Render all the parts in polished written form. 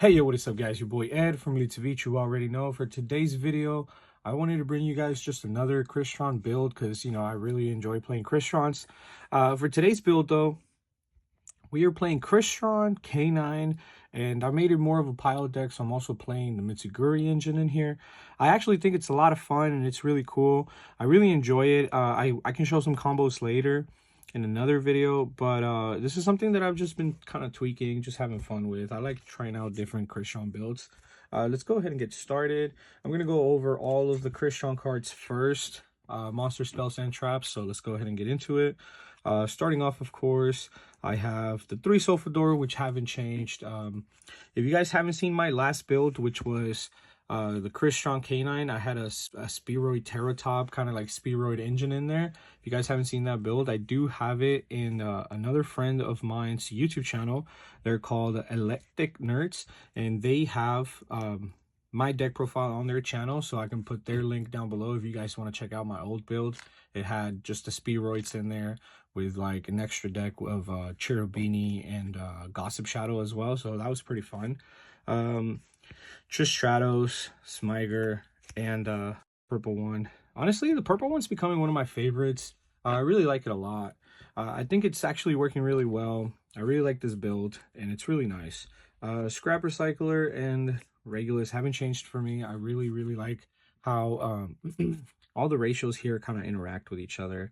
Hey, yo, what is up, guys? Your boy Ed from Mitsurugi, you already know. For today's video, I wanted to bring you guys just another Crystron build because, I really enjoy playing Crystrons. For today's build, though, we are playing Crystron K9, and I made it more of a pilot deck, so I'm also playing the Mitsurugi engine in here. I actually think it's a lot of fun, and it's really cool. I really enjoy it. I can show some combos later in another video, but this is something that I've just been kind of tweaking, just having fun with. I like trying out different Crystron builds. Let's go ahead and get started. I'm going to go over all of the Crystron cards first, monster spells and traps, so let's go ahead and get into it. Starting off, of course, I have the 3 Sulfador, which haven't changed. If you guys haven't seen my last build, which was the Crystron K9, I had a Spearoid Terratop, kind of like Spearoid engine in there. If you guys haven't seen that build, I do have it in another friend of mine's YouTube channel. They're called Electric Nerds, and they have my deck profile on their channel, so I can put their link down below if you guys want to check out my old build. It had just the Spearoids in there with like an extra deck of Cherubini and Gossip Shadow as well, so that was pretty fun. Tristratos, Smiger, and purple one. Honestly, the purple one's becoming one of my favorites. I really like it a lot. I think it's actually working really well. I really like this build, and it's really nice. Scrap Recycler and Regulus haven't changed for me. I really like how all the ratios here kind of interact with each other.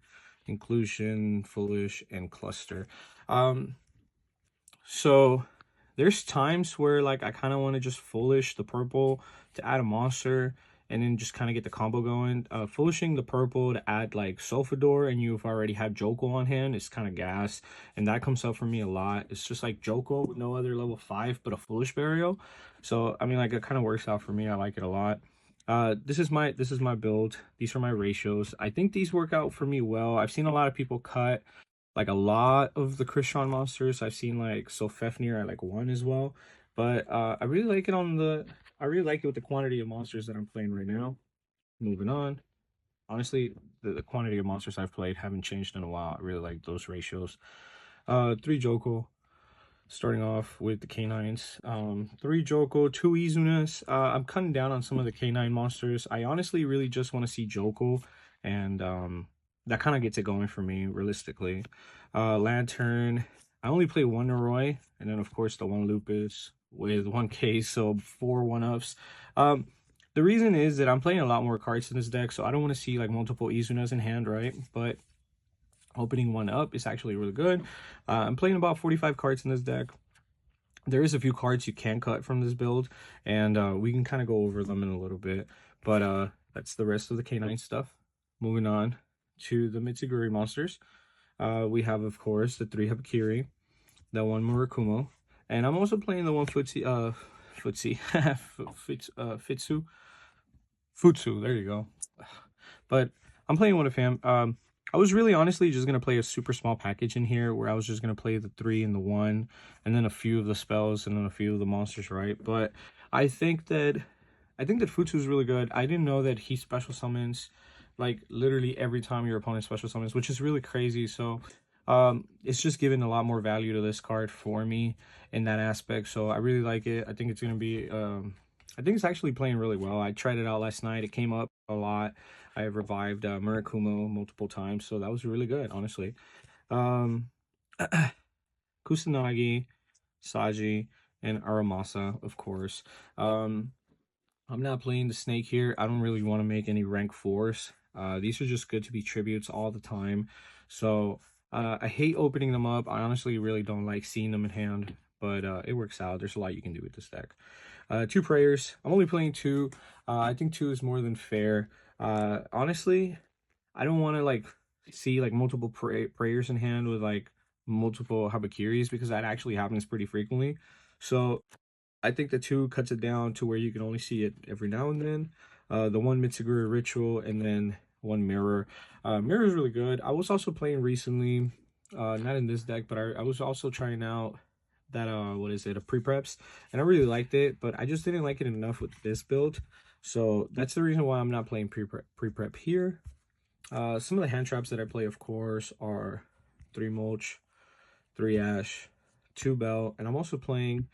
Inclusion, Foolish, and Cluster. So there's times where like I kind of want to just Foolish the purple to add a monster and then just kind of get the combo going. Foolishing the purple to add like Sulfador and you've already had Joko on hand is kind of gas, and that comes up for me a lot. It's just like Joko with no other level 5 but a Foolish Burial. So I mean, like, it kind of works out for me. I like it a lot. This is my build. These are my ratios. I think these work out for me well. I've seen a lot of people cut like a lot of the Crystron monsters. I've seen like Sofefnir at like 1 as well, but I really like it I really like it with the quantity of monsters that I'm playing right now. Moving on. Honestly, the quantity of monsters I've played haven't changed in a while. I really like those ratios. 3 Joko, starting off with the K9s. 3 Joko, 2 Izunas. I'm cutting down on some of the K9 monsters. I honestly really just want to see Joko, and that kind of gets it going for me, realistically. Lantern. I only play 1 Noroi, and then of course the 1 Lupus with 1 case, so 4 1-ups. The reason is that I'm playing a lot more cards in this deck, so I don't want to see like multiple Izunas in hand, right? But opening 1 up is actually really good. I'm playing about 45 cards in this deck. There is a few cards you can cut from this build, and we can kind of go over them in a little bit. But that's the rest of the K9 stuff. Moving on to the Mitsurugi monsters. We have, of course, the 3 Habakiri, the 1 Murakumo, and I'm also playing the 1 Futsu, there you go. But I'm playing 1 of him. I was really honestly just going to play a super small package in here where I was just going to play the 3 and the 1 and then a few of the spells and then a few of the monsters, right? But I think that Futsu is really good. I didn't know that he special summons like literally every time your opponent special summons, which is really crazy. So it's just giving a lot more value to this card for me in that aspect. So I really like it. I think it's going to be I think it's actually playing really well. I tried it out last night. It came up a lot. I have revived Murakumo multiple times, so that was really good, honestly. Kusanagi, Saji, and Aramasa, of course. I'm not playing the snake here. I don't really want to make any rank 4s. These are just good to be tributes all the time. So I hate opening them up. I honestly really don't like seeing them in hand, but it works out. There's a lot you can do with this deck. 2 prayers. I'm only playing 2. I think 2 is more than fair. Honestly, I don't want to like see like multiple prayers in hand with like multiple Habakiris, because that actually happens pretty frequently. So I think the 2 cuts it down to where you can only see it every now and then. The 1 Mitsurugi Ritual and then 1 Mirror. Mirror is really good. I was also playing recently, not in this deck, but I was also trying out that what is it, a pre-preps, and I really liked it, but I just didn't like it enough with this build. So that's the reason why I'm not playing pre-prep here. Some of the hand traps that I play, of course, are 3 Mulch, 3 Ash, 2 Bell, and I'm also playing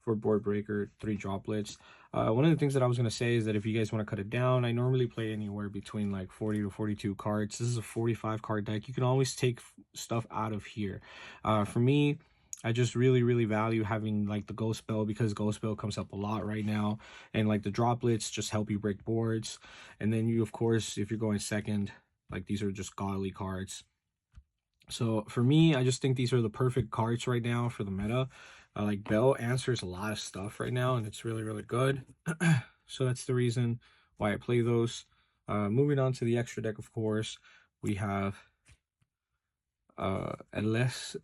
for board breaker, 3 droplets. One of the things that I was going to say is that if you guys want to cut it down, I normally play anywhere between like 40 to 42 cards. This is a 45 card deck. You can always take stuff out of here. For me, I just really value having like the ghost spell, because ghost spell comes up a lot right now, and like the droplets just help you break boards. And then you, of course, if you're going second, like these are just godly cards. So for me, I just think these are the perfect cards right now for the meta. Like Bell answers a lot of stuff right now, and it's really good. So that's the reason why I play those. Moving on to the extra deck, of course, we have unless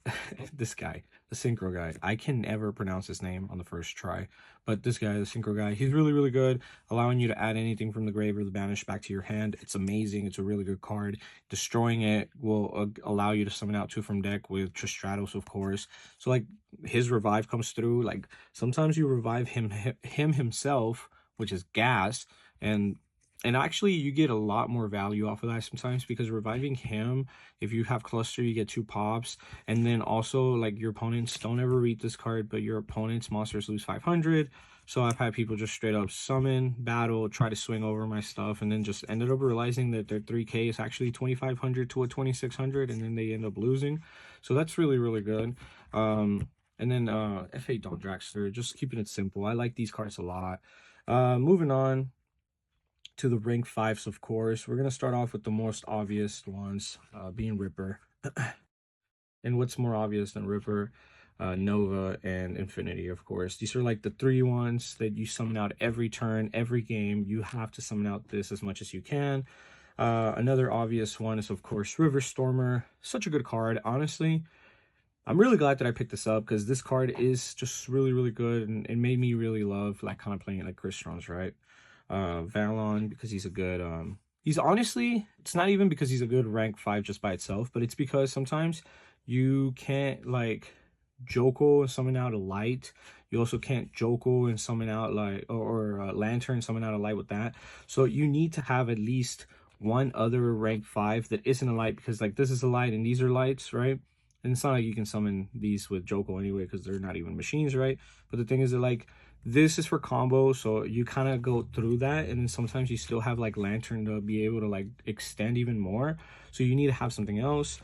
this guy, the synchro guy, I can never pronounce his name on the first try, but this guy, the synchro guy, he's really good, allowing you to add anything from the grave or the banish back to your hand. It's amazing. It's a really good card. Destroying it will allow you to summon out 2 from deck with Tristratos, of course. So like his revive comes through, like sometimes you revive him himself, which is gas, and actually you get a lot more value off of that sometimes, because reviving him, if you have cluster, you get 2 pops. And then also, like, your opponents, don't ever read this card, but your opponent's monsters lose 500. So I've had people just straight up summon, battle, try to swing over my stuff, and then just ended up realizing that their 3k is actually 2500 to a 2600, and then they end up losing. So that's really good. And then F8 Dawn Dragster, just keeping it simple. I like these cards a lot. Moving on to the rank 5s, of course. We're going to start off with the most obvious ones, being Ripper. And what's more obvious than Ripper? Nova and Infinity, of course. These are like the 3 ones that you summon out every turn, every game. You have to summon out this as much as you can. Another obvious one is, of course, River Stormer. Such a good card, honestly. I'm really glad that I picked this up, because this card is just really good, and it made me really love like kind of playing it like Crystron's, right? Valon, because he's a good he's honestly, it's not even because he's a good rank 5 just by itself, but it's because sometimes you can't like Joko and summon out a light. You also can't Joko and summon out like or Lantern, summon out a light with that. So you need to have at least one other rank 5 that isn't a light, because like this is a light and these are lights, right? And it's not like you can summon these with Joko anyway, because they're not even machines, right? But the thing is that like this is for combo, so you kind of go through that, and then sometimes you still have like Lantern to be able to like extend even more. So you need to have something else.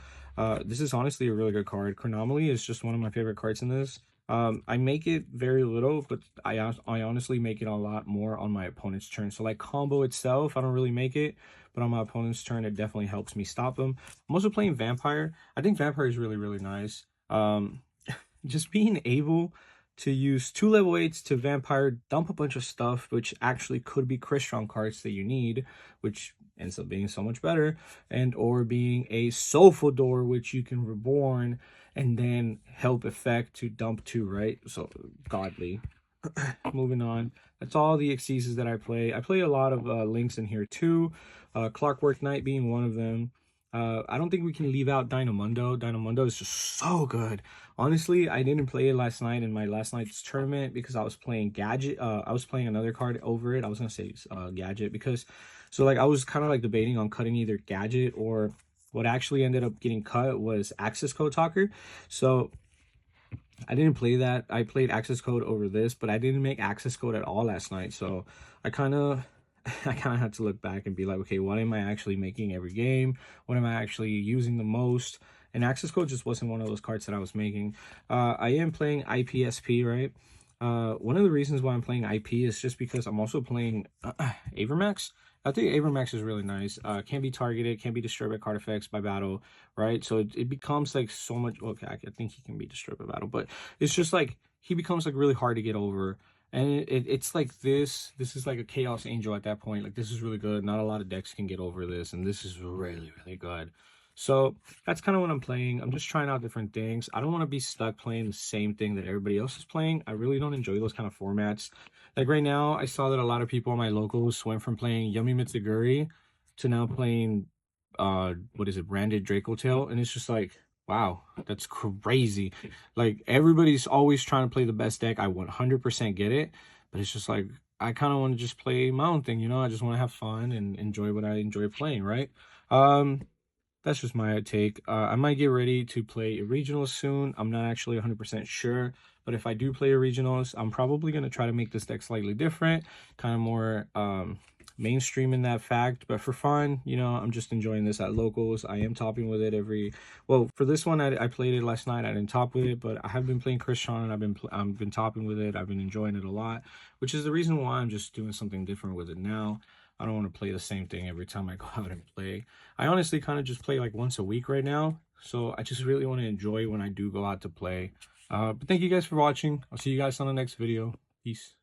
This is honestly a really good card. Chronomaly is just one of my favorite cards in this. I make it very little, but I honestly make it a lot more on my opponent's turn. So like combo itself, I don't really make it, but on my opponent's turn, it definitely helps me stop them. I'm also playing Vampire. I think Vampire is really nice. Just being able to use 2 level 8s to Vampire, dump a bunch of stuff, which actually could be Crystron cards that you need, which ends up being so much better, and or being a Soulful Door, which you can reborn and then help effect to dump 2, right? So godly. Moving on, that's all the Xyzes that I play. I play a lot of links in here too, Clockwork Knight being one of them. I don't think we can leave out Dynamundo. Dynamundo is just so good. Honestly, I didn't play it last night in my last night's tournament because I was playing Gadget. I was playing another card over it. I was gonna say Gadget, because so like I was kind of like debating on cutting either Gadget, or what actually ended up getting cut was Access Code Talker. So I didn't play that. I played Access Code over this, but I didn't make Access Code at all last night. So I kind of had to look back and be like, okay, what am I actually making every game? What am I actually using the most? And Access Code just wasn't one of those cards that I was making. I am playing IPSP, right? One of the reasons why I'm playing IP is just because I'm also playing Avermax. I think Avermax is really nice. Can't be targeted, can't be destroyed by card effects by battle, right? So it becomes like so much. Okay, I think he can be destroyed by battle, but it's just like he becomes like really hard to get over. And it's like this is like a Chaos Angel at that point. Like this is really good. Not a lot of decks can get over this, and this is really good. So that's kind of what I'm playing. I'm just trying out different things. I don't want to be stuck playing the same thing that everybody else is playing. I really don't enjoy those kind of formats. Like right now, I saw that a lot of people on my locals went from playing Yummy Mitsuguri to now playing what is it, Branded Draco Tail, and it's just like, wow, that's crazy. Like everybody's always trying to play the best deck. I 100% get it, but it's just like I kind of want to just play my own thing, you know. I just want to have fun and enjoy what I enjoy playing, right? that's just my take. I might get ready to play a regionals soon. I'm not actually 100% sure, but if I do play a regionals, I'm probably going to try to make this deck slightly different, kind of more mainstream in that fact. But for fun, you know, I'm just enjoying this at locals. I am topping with it well, for this one, I played it last night. I didn't top with it, but I have been playing Crystron, and I've been topping with it. I've been enjoying it a lot, which is the reason why I'm just doing something different with it now. I don't want to play the same thing every time I go out and play. I honestly kind of just play like once a week right now. So I just really want to enjoy when I do go out to play. But thank you guys for watching. I'll see you guys on the next video. Peace.